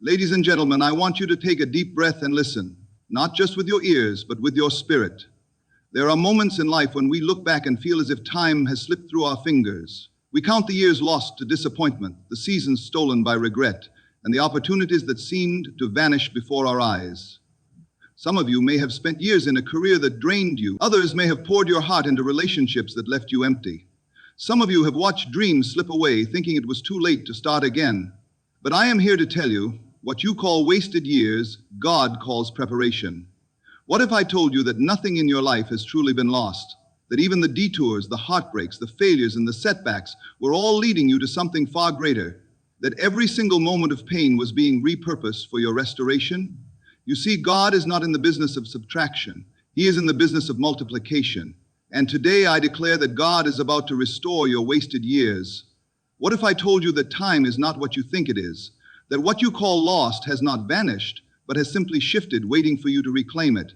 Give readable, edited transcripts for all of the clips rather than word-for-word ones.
Ladies and gentlemen, I want you to take a deep breath and listen, not just with your ears, but with your spirit. There are moments in life when we look back and feel as if time has slipped through our fingers. We count the years lost to disappointment, the seasons stolen by regret, and the opportunities that seemed to vanish before our eyes. Some of you may have spent years in a career that drained you. Others may have poured your heart into relationships that left you empty. Some of you have watched dreams slip away, thinking it was too late to start again. But I am here to tell you, what you call wasted years, God calls preparation. What if I told you that nothing in your life has truly been lost? That even the detours, the heartbreaks, the failures, and the setbacks were all leading you to something far greater? That every single moment of pain was being repurposed for your restoration? You see, God is not in the business of subtraction. He is in the business of multiplication. And today I declare that God is about to restore your wasted years. What if I told you that time is not what you think it is? That what you call lost has not vanished, but has simply shifted, waiting for you to reclaim it.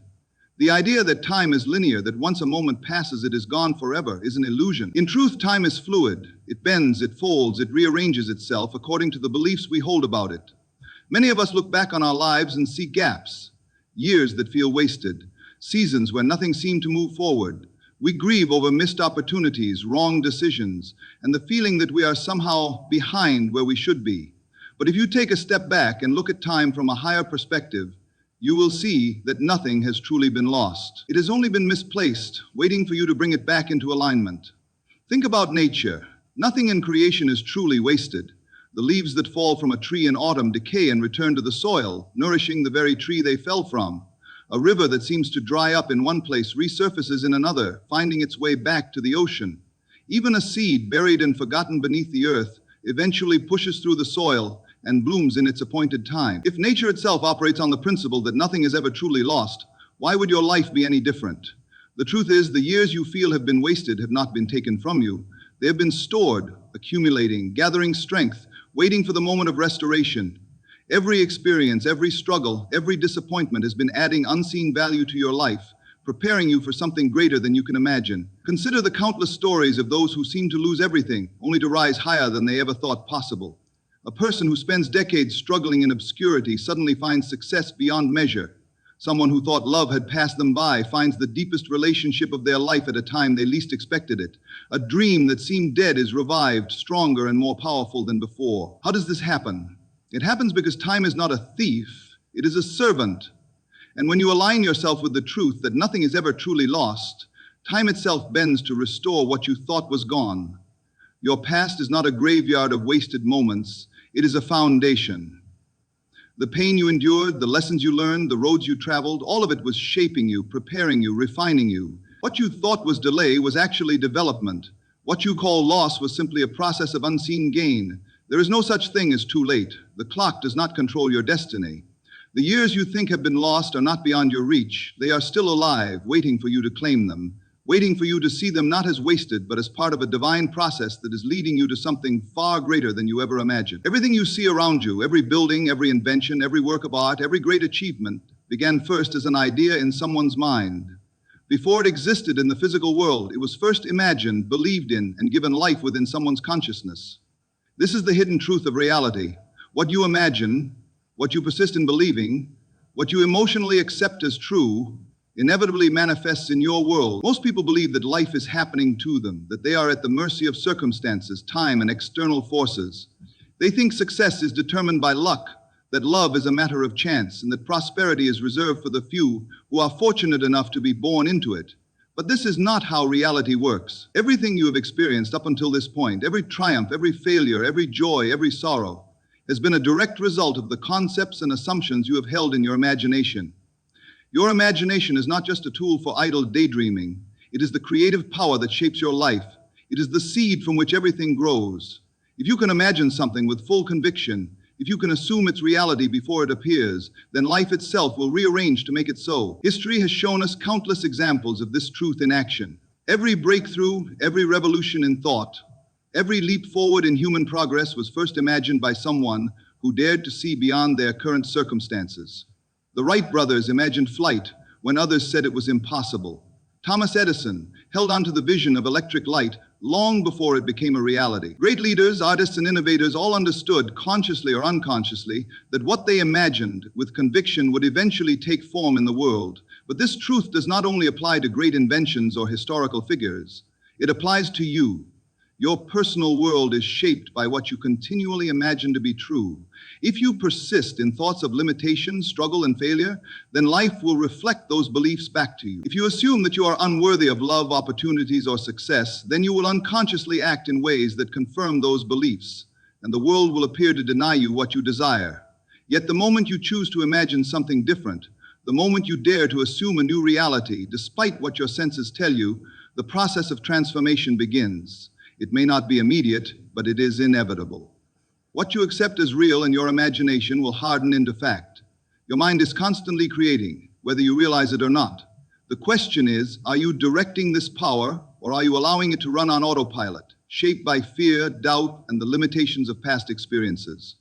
The idea that time is linear, that once a moment passes, it is gone forever, is an illusion. In truth, time is fluid. It bends, it folds, it rearranges itself according to the beliefs we hold about it. Many of us look back on our lives and see gaps, years that feel wasted, seasons where nothing seemed to move forward. We grieve over missed opportunities, wrong decisions, and the feeling that we are somehow behind where we should be. But if you take a step back and look at time from a higher perspective, you will see that nothing has truly been lost. It has only been misplaced, waiting for you to bring it back into alignment. Think about nature. Nothing in creation is truly wasted. The leaves that fall from a tree in autumn decay and return to the soil, nourishing the very tree they fell from. A river that seems to dry up in one place resurfaces in another, finding its way back to the ocean. Even a seed buried and forgotten beneath the earth eventually pushes through the soil and blooms in its appointed time. If nature itself operates on the principle that nothing is ever truly lost, why would your life be any different? The truth is, the years you feel have been wasted have not been taken from you. They have been stored, accumulating, gathering strength, waiting for the moment of restoration. Every experience, every struggle, every disappointment has been adding unseen value to your life, preparing you for something greater than you can imagine. Consider the countless stories of those who seem to lose everything, only to rise higher than they ever thought possible. A person who spends decades struggling in obscurity suddenly finds success beyond measure. Someone who thought love had passed them by finds the deepest relationship of their life at a time they least expected it. A dream that seemed dead is revived, stronger and more powerful than before. How does this happen? It happens because time is not a thief, it is a servant. And when you align yourself with the truth that nothing is ever truly lost, time itself bends to restore what you thought was gone. Your past is not a graveyard of wasted moments, it is a foundation. The pain you endured, the lessons you learned, the roads you traveled, all of it was shaping you, preparing you, refining you. What you thought was delay was actually development. What you call loss was simply a process of unseen gain. There is no such thing as too late. The clock does not control your destiny. The years you think have been lost are not beyond your reach. They are still alive, waiting for you to claim them, waiting for you to see them not as wasted, but as part of a divine process that is leading you to something far greater than you ever imagined. Everything you see around you, every building, every invention, every work of art, every great achievement, began first as an idea in someone's mind. Before it existed in the physical world, it was first imagined, believed in, and given life within someone's consciousness. This is the hidden truth of reality. What you imagine, what you persist in believing, what you emotionally accept as true, inevitably manifests in your world. Most people believe that life is happening to them, that they are at the mercy of circumstances, time, and external forces. They think success is determined by luck, that love is a matter of chance, and that prosperity is reserved for the few who are fortunate enough to be born into it. But this is not how reality works. Everything you have experienced up until this point, every triumph, every failure, every joy, every sorrow, has been a direct result of the concepts and assumptions you have held in your imagination. Your imagination is not just a tool for idle daydreaming. It is the creative power that shapes your life. It is the seed from which everything grows. If you can imagine something with full conviction, if you can assume its reality before it appears, then life itself will rearrange to make it so. History has shown us countless examples of this truth in action. Every breakthrough, every revolution in thought, every leap forward in human progress was first imagined by someone who dared to see beyond their current circumstances. The Wright brothers imagined flight when others said it was impossible. Thomas Edison held on to the vision of electric light long before it became a reality. Great leaders, artists, and innovators all understood, consciously or unconsciously, that what they imagined with conviction would eventually take form in the world. But this truth does not only apply to great inventions or historical figures, it applies to you. Your personal world is shaped by what you continually imagine to be true. If you persist in thoughts of limitation, struggle, and failure, then life will reflect those beliefs back to you. If you assume that you are unworthy of love, opportunities, or success, then you will unconsciously act in ways that confirm those beliefs, and the world will appear to deny you what you desire. Yet the moment you choose to imagine something different, the moment you dare to assume a new reality, despite what your senses tell you, the process of transformation begins. It may not be immediate, but it is inevitable. What you accept as real in your imagination will harden into fact. Your mind is constantly creating, whether you realize it or not. The question is, are you directing this power, or are you allowing it to run on autopilot, shaped by fear, doubt, and the limitations of past experiences?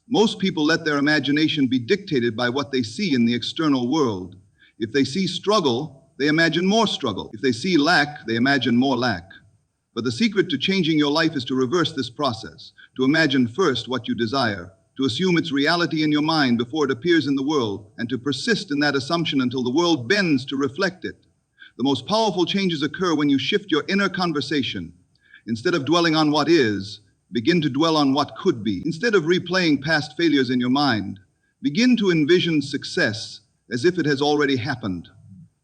Most people let their imagination be dictated by what they see in the external world. If they see struggle, they imagine more struggle. If they see lack, they imagine more lack. But the secret to changing your life is to reverse this process, to imagine first what you desire, to assume its reality in your mind before it appears in the world, and to persist in that assumption until the world bends to reflect it. The most powerful changes occur when you shift your inner conversation. Instead of dwelling on what is, begin to dwell on what could be. Instead of replaying past failures in your mind, begin to envision success as if it has already happened.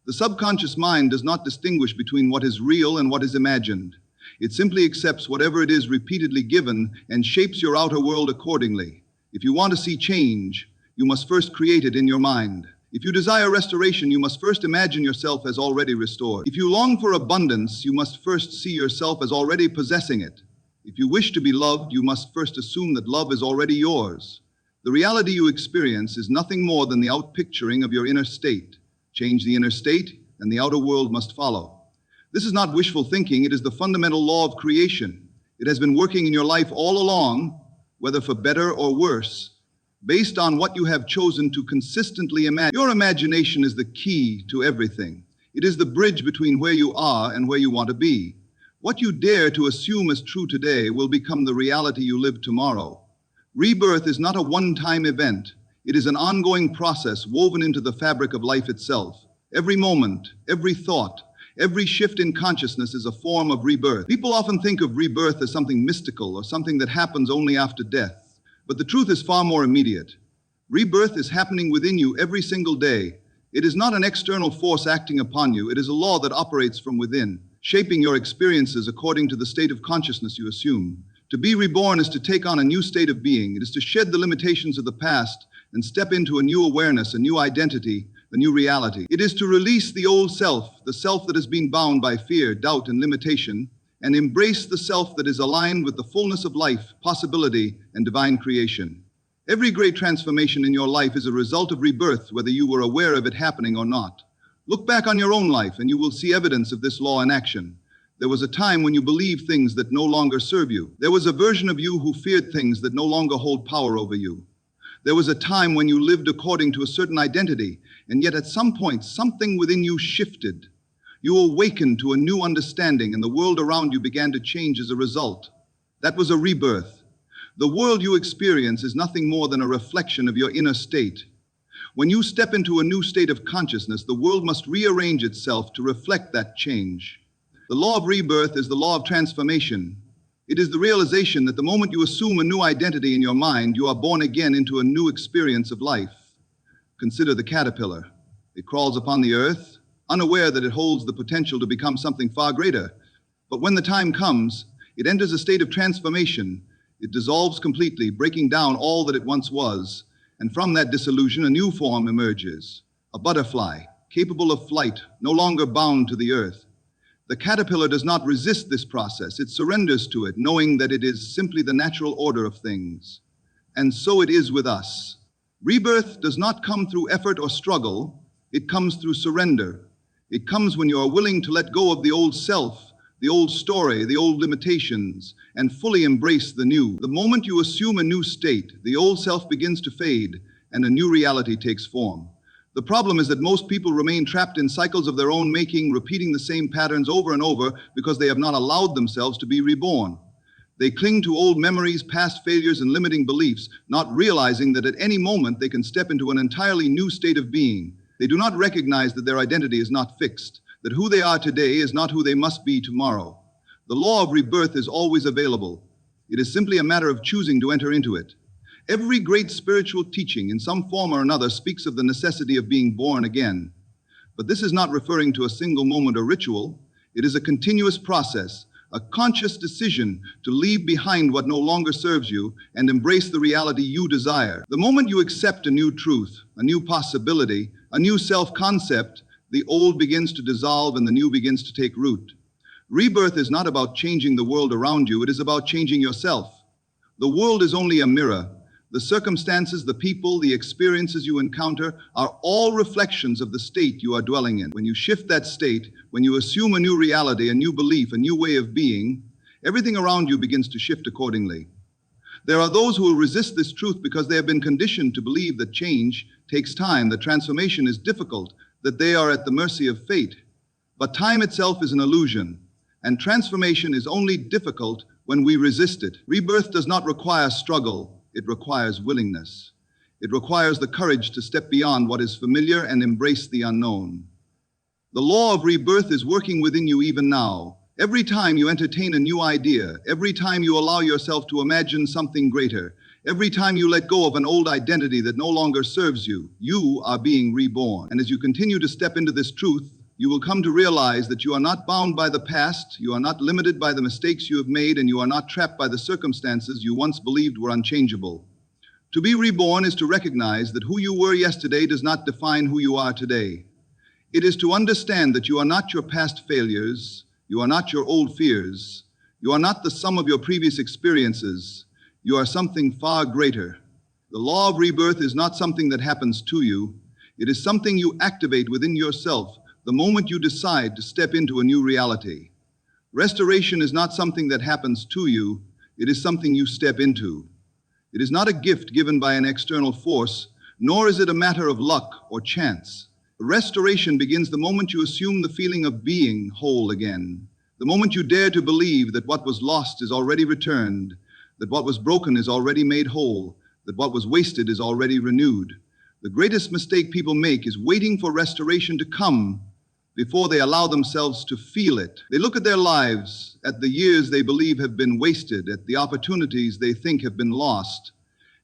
The subconscious mind does not distinguish between what is real and what is imagined. It simply accepts whatever it is repeatedly given and shapes your outer world accordingly. If you want to see change, you must first create it in your mind. If you desire restoration, you must first imagine yourself as already restored. If you long for abundance, you must first see yourself as already possessing it. If you wish to be loved, you must first assume that love is already yours. The reality you experience is nothing more than the outpicturing of your inner state. Change the inner state, and the outer world must follow. This is not wishful thinking, it is the fundamental law of creation. It has been working in your life all along, whether for better or worse, based on what you have chosen to consistently imagine. Your imagination is the key to everything. It is the bridge between where you are and where you want to be. What you dare to assume as true today will become the reality you live tomorrow. Rebirth is not a one-time event. It is an ongoing process woven into the fabric of life itself. Every moment, every thought, every shift in consciousness is a form of rebirth. People often think of rebirth as something mystical or something that happens only after death. But the truth is far more immediate. Rebirth is happening within you every single day. It is not an external force acting upon you. It is a law that operates from within, shaping your experiences according to the state of consciousness you assume. To be reborn is to take on a new state of being. It is to shed the limitations of the past and step into a new awareness, a new identity, a new reality. It is to release the old self, the self that has been bound by fear, doubt, and limitation, and embrace the self that is aligned with the fullness of life, possibility, and divine creation. Every great transformation in your life is a result of rebirth, whether you were aware of it happening or not. Look back on your own life and you will see evidence of this law in action. There was a time when you believed things that no longer serve you. There was a version of you who feared things that no longer hold power over you. There was a time when you lived according to a certain identity, and yet at some point, something within you shifted. You awakened to a new understanding, and the world around you began to change as a result. That was a rebirth. The world you experience is nothing more than a reflection of your inner state. When you step into a new state of consciousness, the world must rearrange itself to reflect that change. The law of rebirth is the law of transformation. It is the realization that the moment you assume a new identity in your mind, you are born again into a new experience of life. Consider the caterpillar. It crawls upon the earth, unaware that it holds the potential to become something far greater. But when the time comes, it enters a state of transformation. It dissolves completely, breaking down all that it once was. And from that dissolution, a new form emerges. A butterfly, capable of flight, no longer bound to the earth. The caterpillar does not resist this process. It surrenders to it, knowing that it is simply the natural order of things. And so it is with us. Rebirth does not come through effort or struggle. It comes through surrender. It comes when you are willing to let go of the old self, the old story, the old limitations, and fully embrace the new. The moment you assume a new state, the old self begins to fade, and a new reality takes form. The problem is that most people remain trapped in cycles of their own making, repeating the same patterns over and over because they have not allowed themselves to be reborn. They cling to old memories, past failures, and limiting beliefs, not realizing that at any moment they can step into an entirely new state of being. They do not recognize that their identity is not fixed, that who they are today is not who they must be tomorrow. The law of rebirth is always available. It is simply a matter of choosing to enter into it. Every great spiritual teaching, in some form or another, speaks of the necessity of being born again. But this is not referring to a single moment or ritual. It is a continuous process, a conscious decision to leave behind what no longer serves you and embrace the reality you desire. The moment you accept a new truth, a new possibility, a new self-concept, the old begins to dissolve and the new begins to take root. Rebirth is not about changing the world around you, it is about changing yourself. The world is only a mirror. The circumstances, the people, the experiences you encounter are all reflections of the state you are dwelling in. When you shift that state, when you assume a new reality, a new belief, a new way of being, everything around you begins to shift accordingly. There are those who will resist this truth because they have been conditioned to believe that change takes time, that transformation is difficult, that they are at the mercy of fate. But time itself is an illusion, and transformation is only difficult when we resist it. Rebirth does not require struggle. It requires willingness. It requires the courage to step beyond what is familiar and embrace the unknown. The law of rebirth is working within you even now. Every time you entertain a new idea, every time you allow yourself to imagine something greater, every time you let go of an old identity that no longer serves you, you are being reborn. And as you continue to step into this truth, you will come to realize that you are not bound by the past, you are not limited by the mistakes you have made, and you are not trapped by the circumstances you once believed were unchangeable. To be reborn is to recognize that who you were yesterday does not define who you are today. It is to understand that you are not your past failures, you are not your old fears, you are not the sum of your previous experiences, you are something far greater. The law of rebirth is not something that happens to you, it is something you activate within yourself the moment you decide to step into a new reality. Restoration is not something that happens to you, it is something you step into. It is not a gift given by an external force, nor is it a matter of luck or chance. Restoration begins the moment you assume the feeling of being whole again, the moment you dare to believe that what was lost is already returned, that what was broken is already made whole, that what was wasted is already renewed. The greatest mistake people make is waiting for restoration to come before they allow themselves to feel it. They look at their lives, at the years they believe have been wasted, at the opportunities they think have been lost,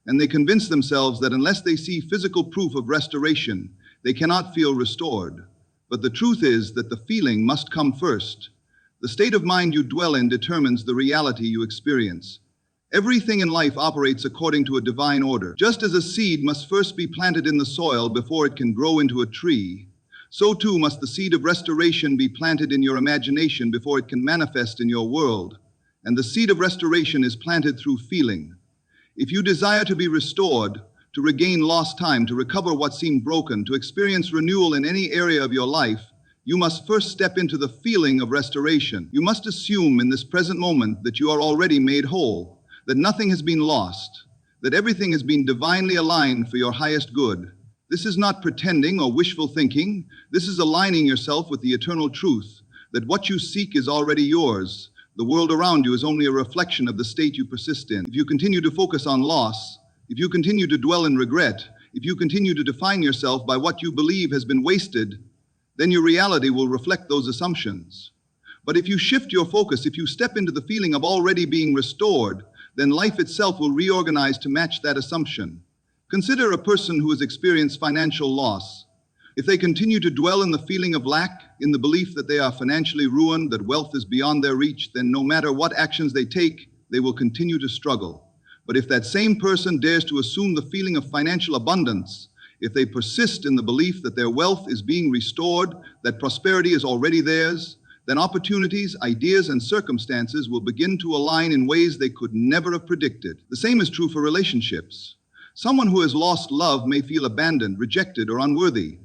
and they convince themselves that unless they see physical proof of restoration, they cannot feel restored. But the truth is that the feeling must come first. The state of mind you dwell in determines the reality you experience. Everything in life operates according to a divine order. Just as a seed must first be planted in the soil before it can grow into a tree, so too must the seed of restoration be planted in your imagination before it can manifest in your world. And the seed of restoration is planted through feeling. If you desire to be restored, to regain lost time, to recover what seemed broken, to experience renewal in any area of your life, you must first step into the feeling of restoration. You must assume in this present moment that you are already made whole, that nothing has been lost, that everything has been divinely aligned for your highest good. This is not pretending or wishful thinking. This is aligning yourself with the eternal truth that what you seek is already yours. The world around you is only a reflection of the state you persist in. If you continue to focus on loss, if you continue to dwell in regret, if you continue to define yourself by what you believe has been wasted, then your reality will reflect those assumptions. But if you shift your focus, if you step into the feeling of already being restored, then life itself will reorganize to match that assumption. Consider a person who has experienced financial loss. If they continue to dwell in the feeling of lack, in the belief that they are financially ruined, that wealth is beyond their reach, then no matter what actions they take, they will continue to struggle. But if that same person dares to assume the feeling of financial abundance, if they persist in the belief that their wealth is being restored, that prosperity is already theirs, then opportunities, ideas, and circumstances will begin to align in ways they could never have predicted. The same is true for relationships. Someone who has lost love may feel abandoned, rejected, or unworthy.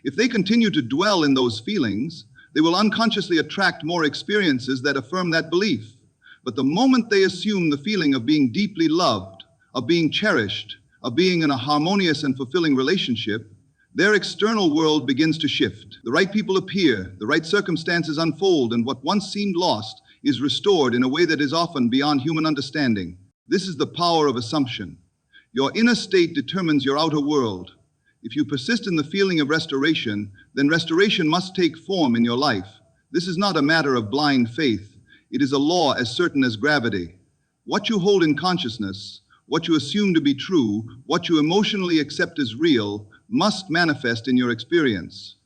If they continue to dwell in those feelings, they will unconsciously attract more experiences that affirm that belief. But the moment they assume the feeling of being deeply loved, of being cherished, of being in a harmonious and fulfilling relationship, Their external world begins to shift. The right people appear, the right circumstances unfold, and what once seemed lost is restored in a way that is often beyond human understanding. This is the power of assumption. Your inner state determines your outer world. If you persist in the feeling of restoration, then restoration must take form in your life. This is not a matter of blind faith. It is a law as certain as gravity. What you hold in consciousness, what you assume to be true, what you emotionally accept as real, must manifest in your experience.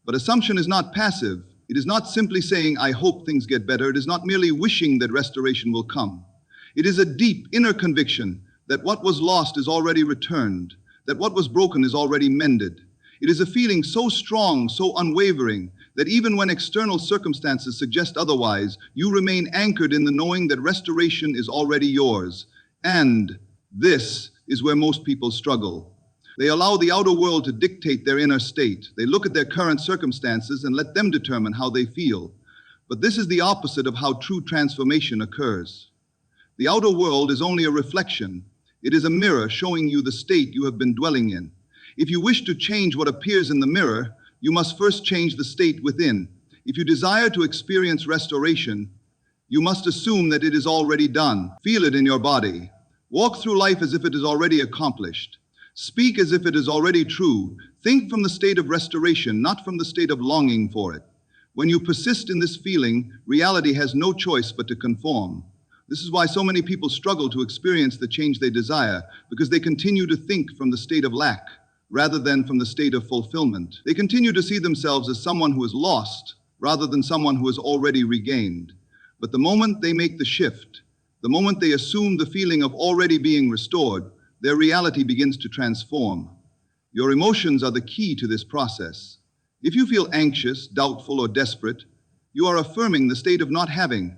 But assumption is not passive. It is not simply saying, I hope things get better. It is not merely wishing that restoration will come. It is a deep inner conviction that what was lost is already returned, that what was broken is already mended. It is a feeling so strong, so unwavering, that even when external circumstances suggest otherwise, you remain anchored in the knowing that restoration is already yours. And this is where most people struggle. They allow the outer world to dictate their inner state. They look at their current circumstances and let them determine how they feel. But this is the opposite of how true transformation occurs. The outer world is only a reflection. It is a mirror showing you the state you have been dwelling in. If you wish to change what appears in the mirror, you must first change the state within. If you desire to experience restoration, you must assume that it is already done. Feel it in your body. Walk through life as if it is already accomplished. Speak as if it is already true. Think from the state of restoration, not from the state of longing for it. When you persist in this feeling, reality has no choice but to conform. This is why so many people struggle to experience the change they desire, because they continue to think from the state of lack, rather than from the state of fulfillment. They continue to see themselves as someone who is lost, rather than someone who has already regained. But the moment they make the shift, the moment they assume the feeling of already being restored, their reality begins to transform. Your emotions are the key to this process. If you feel anxious, doubtful, or desperate, you are affirming the state of not having.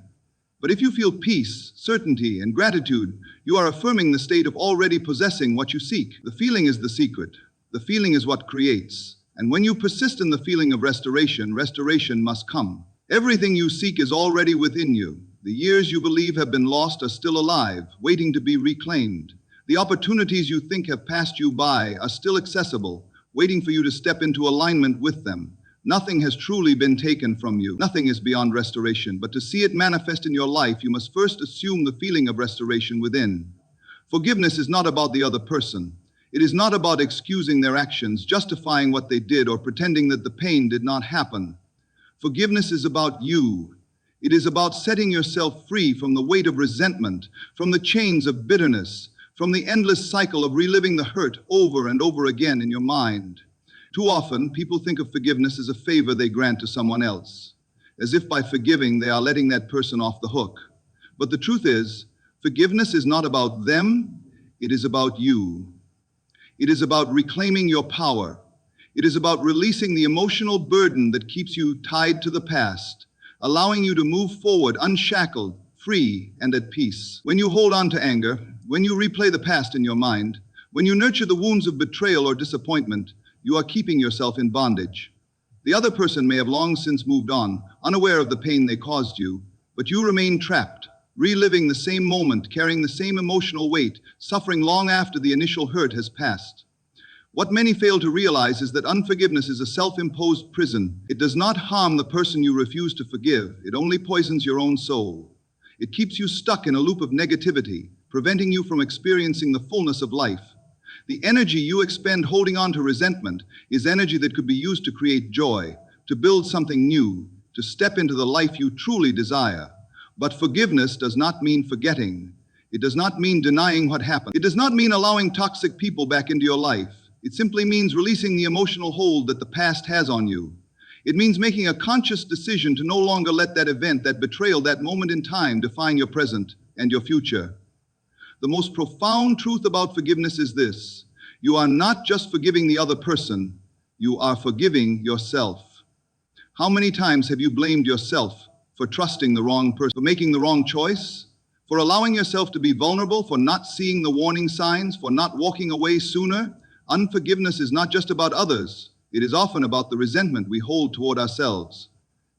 But if you feel peace, certainty, and gratitude, you are affirming the state of already possessing what you seek. The feeling is the secret. The feeling is what creates. And when you persist in the feeling of restoration, restoration must come. Everything you seek is already within you. The years you believe have been lost are still alive, waiting to be reclaimed. The opportunities you think have passed you by are still accessible, waiting for you to step into alignment with them. Nothing has truly been taken from you. Nothing is beyond restoration. But to see it manifest in your life, you must first assume the feeling of restoration within. Forgiveness is not about the other person. It is not about excusing their actions, justifying what they did, or pretending that the pain did not happen. Forgiveness is about you. It is about setting yourself free from the weight of resentment, from the chains of bitterness, from the endless cycle of reliving the hurt over and over again in your mind. Too often, people think of forgiveness as a favor they grant to someone else, as if by forgiving they are letting that person off the hook. But the truth is, forgiveness is not about them, it is about you. It is about reclaiming your power. It is about releasing the emotional burden that keeps you tied to the past, allowing you to move forward unshackled, free, and at peace. When you hold on to anger, when you replay the past in your mind, when you nurture the wounds of betrayal or disappointment, you are keeping yourself in bondage. The other person may have long since moved on, unaware of the pain they caused you, but you remain trapped, reliving the same moment, carrying the same emotional weight, suffering long after the initial hurt has passed. What many fail to realize is that unforgiveness is a self-imposed prison. It does not harm the person you refuse to forgive. It only poisons your own soul. It keeps you stuck in a loop of negativity, preventing you from experiencing the fullness of life. The energy you expend holding on to resentment is energy that could be used to create joy, to build something new, to step into the life you truly desire. But forgiveness does not mean forgetting. It does not mean denying what happened. It does not mean allowing toxic people back into your life. It simply means releasing the emotional hold that the past has on you. It means making a conscious decision to no longer let that event, that betrayal, that moment in time define your present and your future. The most profound truth about forgiveness is this: you are not just forgiving the other person, you are forgiving yourself. How many times have you blamed yourself for trusting the wrong person, for making the wrong choice, for allowing yourself to be vulnerable, for not seeing the warning signs, for not walking away sooner? Unforgiveness is not just about others. It is often about the resentment we hold toward ourselves.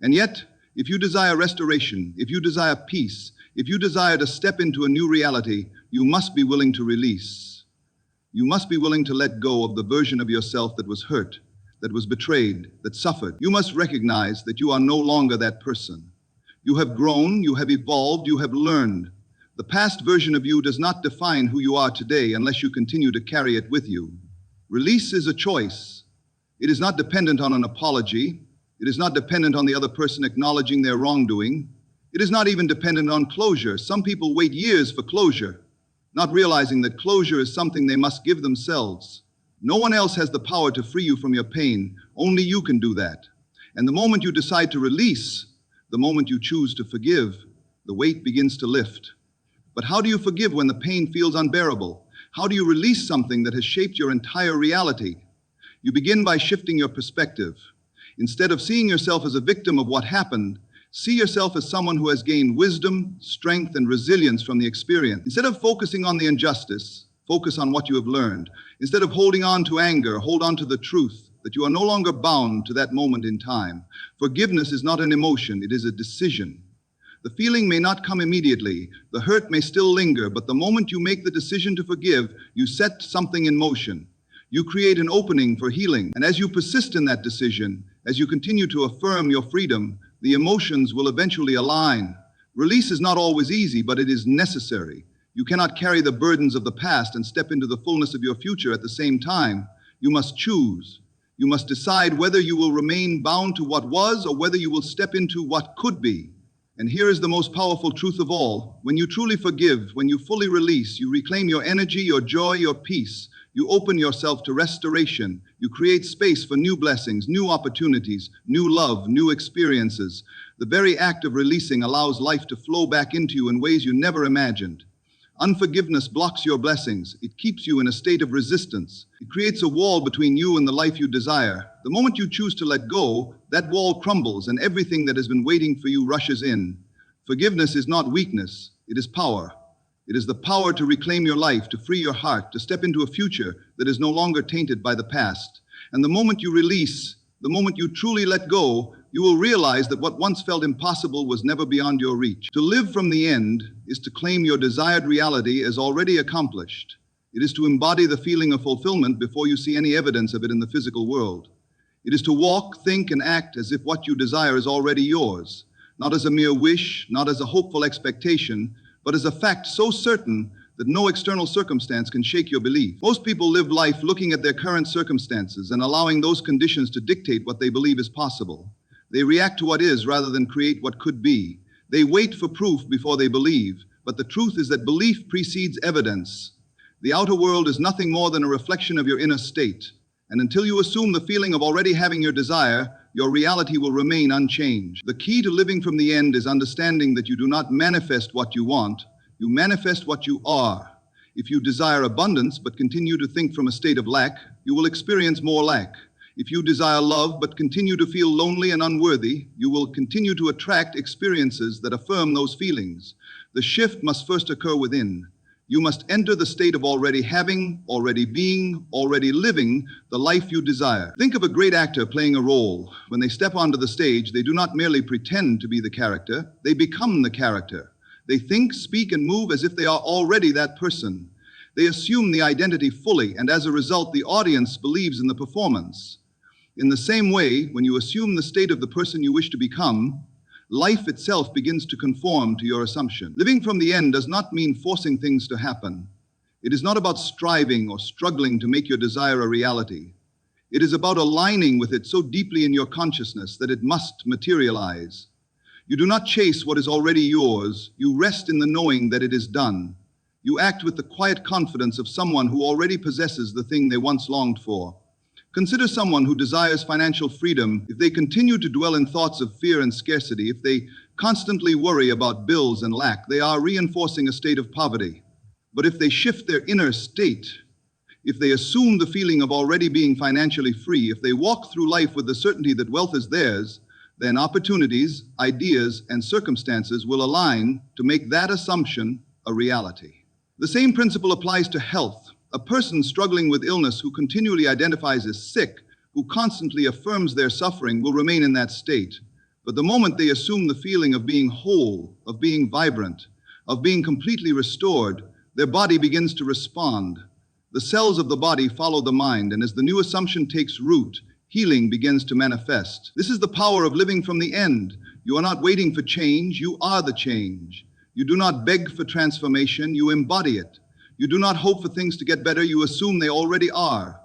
And yet, if you desire restoration, if you desire peace, if you desire to step into a new reality, you must be willing to release. You must be willing to let go of the version of yourself that was hurt, that was betrayed, that suffered. You must recognize that you are no longer that person. You have grown, you have evolved, you have learned. The past version of you does not define who you are today unless you continue to carry it with you. Release is a choice. It is not dependent on an apology. It is not dependent on the other person acknowledging their wrongdoing. It is not even dependent on closure. Some people wait years for closure, not realizing that closure is something they must give themselves. No one else has the power to free you from your pain. Only you can do that. And the moment you decide to release, the moment you choose to forgive, the weight begins to lift. But how do you forgive when the pain feels unbearable? How do you release something that has shaped your entire reality? You begin by shifting your perspective. Instead of seeing yourself as a victim of what happened, see yourself as someone who has gained wisdom, strength, and resilience from the experience. Instead of focusing on the injustice, focus on what you have learned. Instead of holding on to anger, hold on to the truth that you are no longer bound to that moment in time. Forgiveness is not an emotion, it is a decision. The feeling may not come immediately, the hurt may still linger, but the moment you make the decision to forgive, you set something in motion. You create an opening for healing, and as you persist in that decision, as you continue to affirm your freedom, the emotions will eventually align. Release is not always easy, but it is necessary. You cannot carry the burdens of the past and step into the fullness of your future at the same time. You must choose. You must decide whether you will remain bound to what was or whether you will step into what could be. And here is the most powerful truth of all. When you truly forgive, when you fully release, you reclaim your energy, your joy, your peace. You open yourself to restoration. You create space for new blessings, new opportunities, new love, new experiences. The very act of releasing allows life to flow back into you in ways you never imagined. Unforgiveness blocks your blessings. It keeps you in a state of resistance. It creates a wall between you and the life you desire. The moment you choose to let go, that wall crumbles and everything that has been waiting for you rushes in. Forgiveness is not weakness, it is power. It is the power to reclaim your life, to free your heart, to step into a future that is no longer tainted by the past. And the moment you release, the moment you truly let go, you will realize that what once felt impossible was never beyond your reach. To live from the end is to claim your desired reality as already accomplished. It is to embody the feeling of fulfillment before you see any evidence of it in the physical world. It is to walk, think, and act as if what you desire is already yours, not as a mere wish, not as a hopeful expectation, but as a fact so certain that no external circumstance can shake your belief. Most people live life looking at their current circumstances and allowing those conditions to dictate what they believe is possible. They react to what is rather than create what could be. They wait for proof before they believe, but the truth is that belief precedes evidence. The outer world is nothing more than a reflection of your inner state, and until you assume the feeling of already having your desire, your reality will remain unchanged. The key to living from the end is understanding that you do not manifest what you want, you manifest what you are. If you desire abundance but continue to think from a state of lack, you will experience more lack. If you desire love but continue to feel lonely and unworthy, you will continue to attract experiences that affirm those feelings. The shift must first occur within. You must enter the state of already having, already being, already living the life you desire. Think of a great actor playing a role. When they step onto the stage, they do not merely pretend to be the character, they become the character. They think, speak, and move as if they are already that person. They assume the identity fully, and as a result, the audience believes in the performance. In the same way, when you assume the state of the person you wish to become, life itself begins to conform to your assumption. Living from the end does not mean forcing things to happen. It is not about striving or struggling to make your desire a reality. It is about aligning with it so deeply in your consciousness that it must materialize. You do not chase what is already yours. You rest in the knowing that it is done. You act with the quiet confidence of someone who already possesses the thing they once longed for. Consider someone who desires financial freedom. If they continue to dwell in thoughts of fear and scarcity, if they constantly worry about bills and lack, they are reinforcing a state of poverty. But if they shift their inner state, if they assume the feeling of already being financially free, if they walk through life with the certainty that wealth is theirs, then opportunities, ideas, and circumstances will align to make that assumption a reality. The same principle applies to health. A person struggling with illness who continually identifies as sick, who constantly affirms their suffering, will remain in that state. But the moment they assume the feeling of being whole, of being vibrant, of being completely restored, their body begins to respond. The cells of the body follow the mind, and as the new assumption takes root, healing begins to manifest. This is the power of living from the end. You are not waiting for change, you are the change. You do not beg for transformation, you embody it. You do not hope for things to get better, you assume they already are.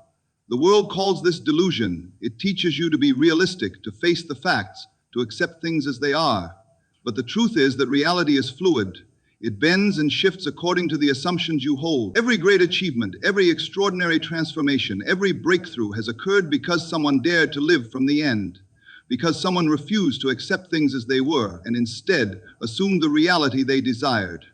The world calls this delusion. It teaches you to be realistic, to face the facts, to accept things as they are. But the truth is that reality is fluid. It bends and shifts according to the assumptions you hold. Every great achievement, every extraordinary transformation, every breakthrough has occurred because someone dared to live from the end, because someone refused to accept things as they were and instead assumed the reality they desired.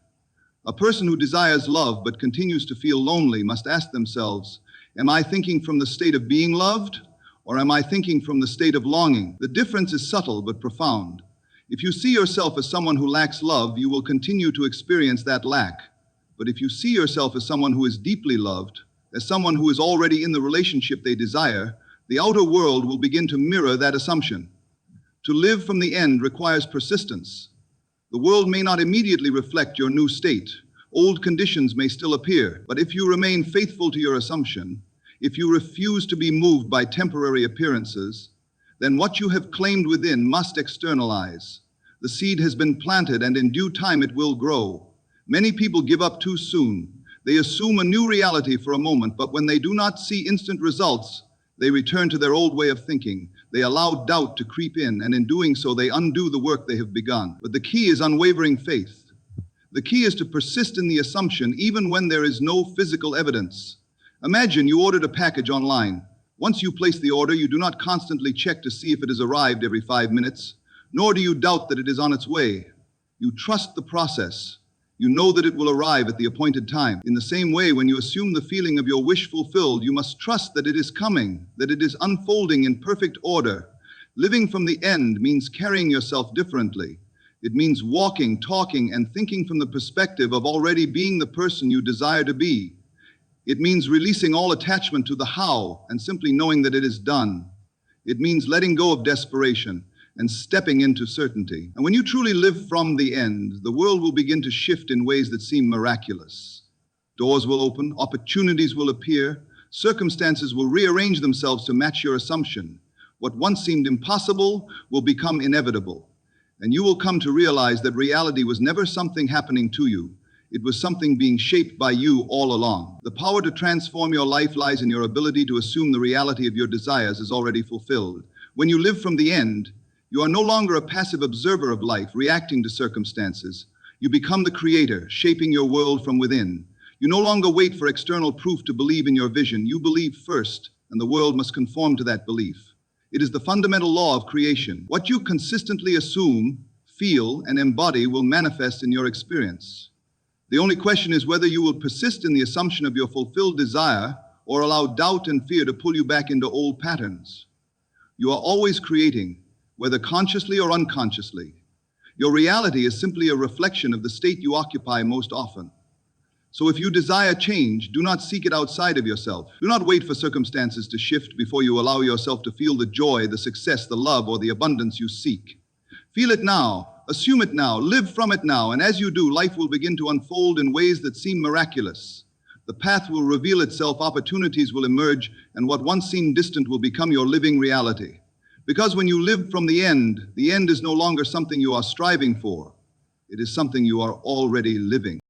A person who desires love but continues to feel lonely must ask themselves, am I thinking from the state of being loved, or am I thinking from the state of longing? The difference is subtle but profound. If you see yourself as someone who lacks love, you will continue to experience that lack. But if you see yourself as someone who is deeply loved, as someone who is already in the relationship they desire, the outer world will begin to mirror that assumption. To live from the end requires persistence. The world may not immediately reflect your new state. Old conditions may still appear, but if you remain faithful to your assumption, if you refuse to be moved by temporary appearances, then what you have claimed within must externalize. The seed has been planted, and in due time it will grow. Many people give up too soon. They assume a new reality for a moment, but when they do not see instant results, they return to their old way of thinking. They allow doubt to creep in, and in doing so, they undo the work they have begun. But the key is unwavering faith. The key is to persist in the assumption even when there is no physical evidence. Imagine you ordered a package online. Once you place the order, you do not constantly check to see if it has arrived every 5 minutes, nor do you doubt that it is on its way. You trust the process. You know that it will arrive at the appointed time. In the same way, when you assume the feeling of your wish fulfilled, you must trust that it is coming, that it is unfolding in perfect order. Living from the end means carrying yourself differently. It means walking, talking, and thinking from the perspective of already being the person you desire to be. It means releasing all attachment to the how and simply knowing that it is done. It means letting go of desperation and stepping into certainty. And when you truly live from the end, the world will begin to shift in ways that seem miraculous. Doors will open, opportunities will appear, circumstances will rearrange themselves to match your assumption. What once seemed impossible will become inevitable. And you will come to realize that reality was never something happening to you. It was something being shaped by you all along. The power to transform your life lies in your ability to assume the reality of your desires is already fulfilled. When you live from the end, you are no longer a passive observer of life, reacting to circumstances. You become the creator, shaping your world from within. You no longer wait for external proof to believe in your vision. You believe first, and the world must conform to that belief. It is the fundamental law of creation. What you consistently assume, feel, and embody will manifest in your experience. The only question is whether you will persist in the assumption of your fulfilled desire or allow doubt and fear to pull you back into old patterns. You are always creating, whether consciously or unconsciously. Your reality is simply a reflection of the state you occupy most often. So if you desire change, do not seek it outside of yourself. Do not wait for circumstances to shift before you allow yourself to feel the joy, the success, the love, or the abundance you seek. Feel it now. Assume it now, live from it now, and as you do, life will begin to unfold in ways that seem miraculous. The path will reveal itself, opportunities will emerge, and what once seemed distant will become your living reality. Because when you live from the end is no longer something you are striving for. It is something you are already living.